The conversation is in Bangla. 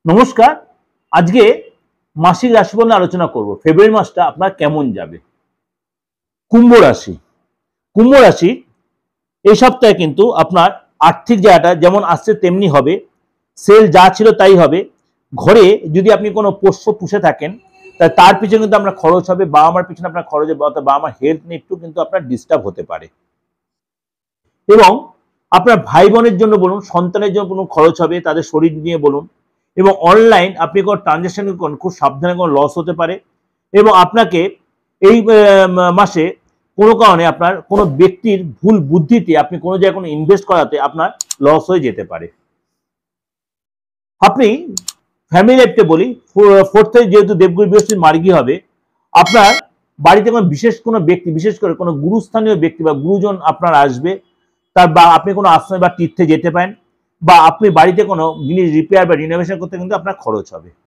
নমস্কার। আজকে মাসিক রাশিফল নিয়ে আলোচনা করব। ফেব্রুয়ারি মাসটা আপনার কেমন যাবে। কুম্ভ রাশি। কুম্ভ রাশি এই সপ্তাহে কিন্তু আপনার আর্থিক জায়গাটা যেমন আসছে তেমনি হবে। সেল যা ছিল তাই হবে। ঘরে যদি আপনি কোনো পোষ্য পুষে থাকেন তার পিছনে কিন্তু আপনার খরচ হবে, বাবা মার পিছনে আপনার খরচ হবে, অর্থাৎ বাবা মার হেলথ নিয়ে একটু কিন্তু আপনার ডিস্টার্ব হতে পারে। এবং আপনার ভাই বোনের জন্য বলুন, সন্তানের জন্য কোনো খরচ হবে, তাদের শরীর নিয়ে বলুন। এবং অনলাইন আপনি কোনো ট্রানজাকশন করেন, খুব সাবধানে কোনো লস হতে পারে। এবং আপনাকে এই মাসে কোনো কারণে আপনার কোনো ব্যক্তির ভুল বুদ্ধিতে আপনি কোনো জায়গায় কোনো ইনভেস্ট করাতে আপনার লস হয়ে যেতে পারে। আপনি ফ্যামিলি লাইফকে বলি, ফোর্থে যেহেতু দেবগুরু বৃহস্পতি মার্গী হবে, আপনার বাড়িতে কোনো বিশেষ কোনো ব্যক্তি, বিশেষ করে কোনো গুরুস্থানীয় ব্যক্তি বা গুরুজন আপনার আসবে, তার বা আপনি কোনো আশ্রয় বা তীর্থে যেতে পারেন, বা আপনি বাড়িতে কোনো জিনিস রিপেয়ার বা রিনোভেশন করতে কিন্তু আপনার খরচ হবে।